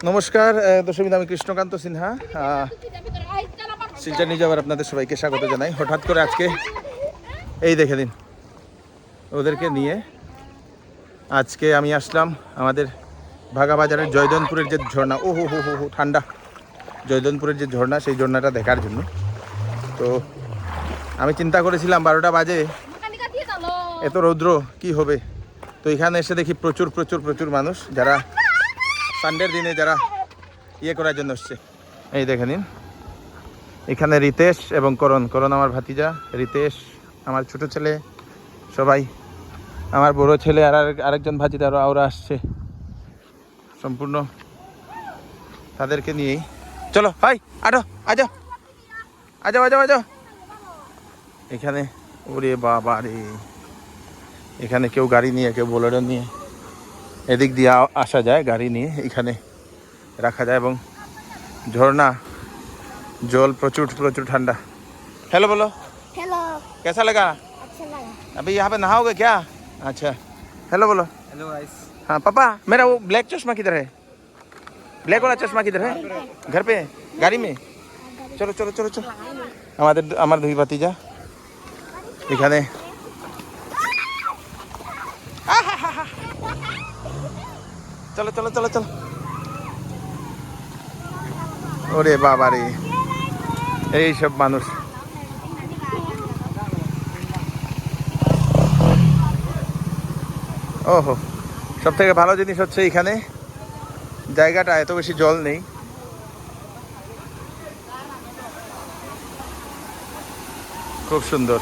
নমস্কার দর্শক, আমি কৃষ্ণকান্ত সিনহা, শিলচর নিউজ আবার আপনাদের সবাইকে স্বাগত জানাই। হঠাৎ করে আজকে এই দেখে দিন ওদেরকে নিয়ে আজকে আমি আসলাম আমাদের ভাগাবাজারের জয়দনপুরের যে ঝর্ণা, ও হো হো হো হো ঠান্ডা, জয়দনপুরের যে ঝর্ণা সেই ঝর্ণাটা দেখার জন্য। তো আমি চিন্তা করেছিলাম 12টা বাজে এত রৌদ্র কি হবে, তো এখানে এসে দেখি প্রচুর প্রচুর প্রচুর মানুষ যারা সানডের দিনে যারা ইয়ে করার জন্য এসছে। এই দেখে নিন, এখানে রিতেশ এবং করণ আমার ভাতিজা, রিতেশ আমার ছোট ছেলে, সবাই আমার বড় ছেলে আর আরেকজন ভাতিজা, ওরা আসছে সম্পূর্ণ তাদেরকে নিয়েই। চলো ভাই আজো আজো আজো আজো আজো। এখানে ওরে বাবা রে, এখানে কেউ গাড়ি নিয়ে কেউ বোলেরো নিয়ে এদিক দিয়ে আসা যায়, গাড়ি নিয়ে এখানে রাখা যায়। এবং ঝর্ণা জল প্রচুর প্রচুর ঠান্ডা। हेलो बोलो। हेलो। कैसा लगा? अच्छा लगा। अभी यहाँ पे नहाओगे क्या? अच्छा हेलो बोलो। Hello guys. हाँ पापा, मेरा वो ब्लैक चश्मा किधर है? ब्लैक वाला चश्मा किधर है? घर पे गाड़ी में। चलो चलो चलो चलो। আমার দুই ভাতিজা এখানে চলো চলো চলো চলো। ওরে বাবা রে, এই সব মানুষ। ওহো, সব থেকে ভালো জিনিস হচ্ছে এখানে জায়গাটা এত বেশি জল নেই, খুব সুন্দর।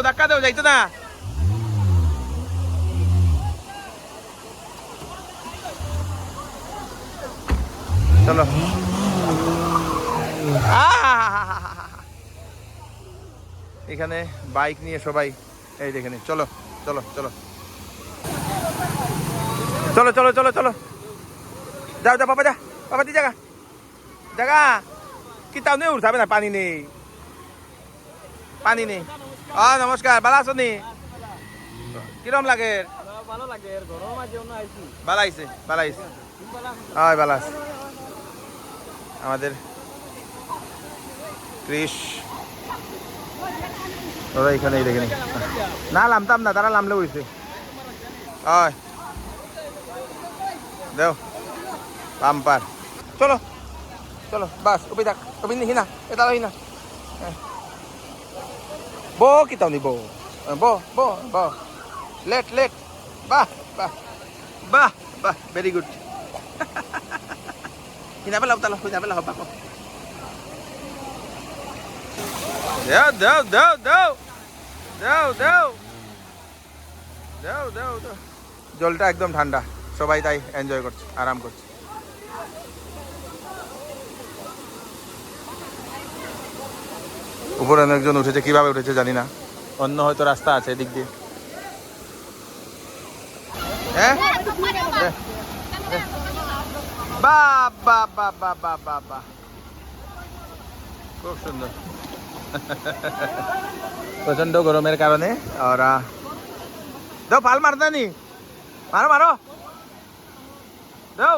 ধাক্কা দেও যাইতো না। চলো এখানে বাইক নিয়ে সবাই এই দেখেন। চলো চলো চলো চলো চলো চলো চলো যাও যাও বাবা, যা বাবা, দি জায়গা জায়গা কি তাও নেই, উঠাবে না, পানি নেই পানি নেই। নমস্কার, ভালো আছো নি? কিরম লাগে? ভালো লাগে, গরম আছে অন্য আইছি। ভালো আইছে ভালো আইছে, হয় ভালো আছে। আমাদের ক্রিশ ওরা এখানে দেখে নি, না নামতাম না, তারা নামলে হয়েছে। হয় দেও পাম্পার। চলো চলো বাস, উবি থাক, উবি নি হিনা, এটা হিনা বো কি তাও নি, বো বো বো বো, লেট লেট, বাহ বাহ বাহ বাহ, ভেরি গুড। হিনা পেলাও তালো, হিনা পেলাও বাকো। দাও দাও দাও দাও দাও দাও দাও দাও দাও। জলটা একদম ঠান্ডা, সবাই তাই এনজয় করছে, আরাম করছে। উপরে অনেকজন উঠেছে, কিভাবে উঠেছে জানি না, অন্য হয়তো রাস্তা আছে এদিক দিয়ে। হ্যাঁ বাহ বাহ বাহ বাহ বাহ বাহ বাহ, খুব সুন্দর। প্রচন্ড গরমের কারণে ওরা দাও পাল মারতে নি, মারো মারো দাও।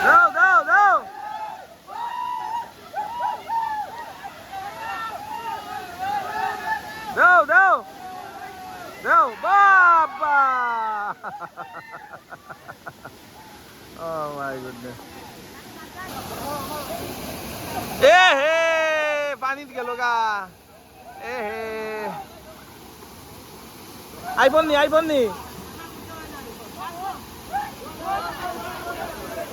দাও দাও দাও দাও দাও দাও বাবা। Oh my goodness. এ হে পানিত গেল গা, এ হে আইফোন নি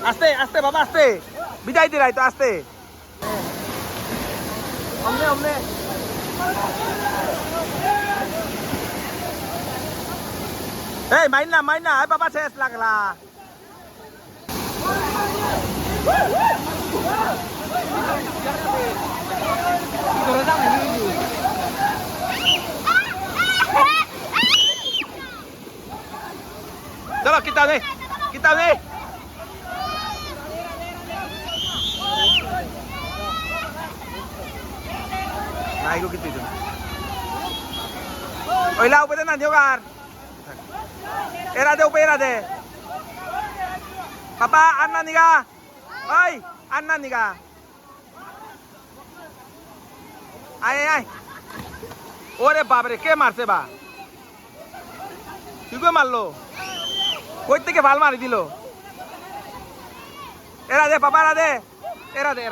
আস্তে আস্তে বাবা, আস্তে বিদায় দিলাই তো, আস্তে অমনে অমনে। এই মাইন না বাবা শেষ লাগলা চলো কিতাব নেই Nah, itu gitu itu. Oi, lau pwede na jogar. Era de. Papa, anna niga. Oi, anna niga. Ay. ওরে বাবারে কে মারছে বা তুই কে মারলো কই থেকে ভাল মারি দিল এরা দে বাবা এরা দে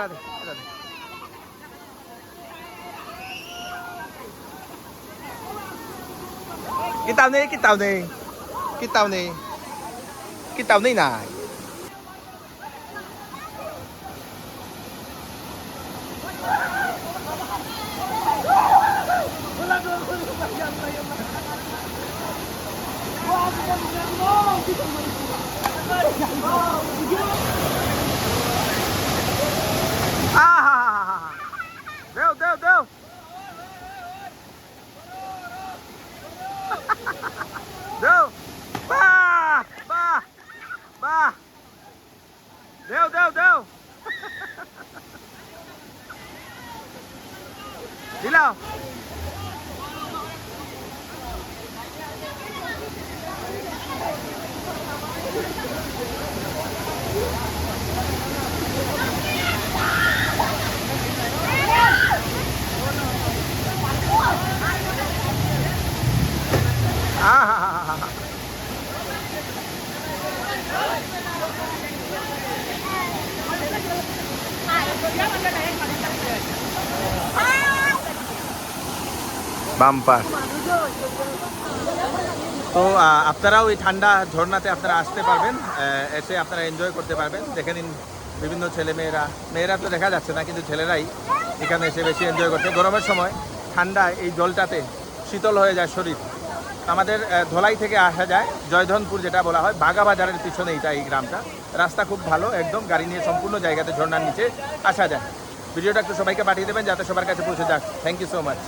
Kita nih nah. Deu. Deu! Bah! Deu! Dilaw! Bumper তো আপনারাও এই ঠান্ডা ঝর্ণাতে আপনারা আসতে পারবেন এসে আপনারা এনজয় করতে পারবেন দেখে নিন বিভিন্ন মেয়েরা তো দেখা যাচ্ছে না কিন্তু ছেলেরাই এখানে এসে বেশি এনজয় করছে গরমের সময় ঠান্ডায় এই জলটাতে শীতল হয়ে যায় শরীর আমাদের ধলাই থেকে আসা যায় জয়ধনপুর যেটা বলা হয় বাগাবাজারের পিছনে এই গ্রামটা রাস্তা খুব ভালো একদম গাড়ি নিয়ে সম্পূর্ণ জায়গাতে ঝর্ণার নিচে আসা যায় ভিডিওটা একটু সবাইকে পাঠিয়ে দেবেন যাতে সবার কাছে পৌঁছে যাক থ্যাংক ইউ সো মাচ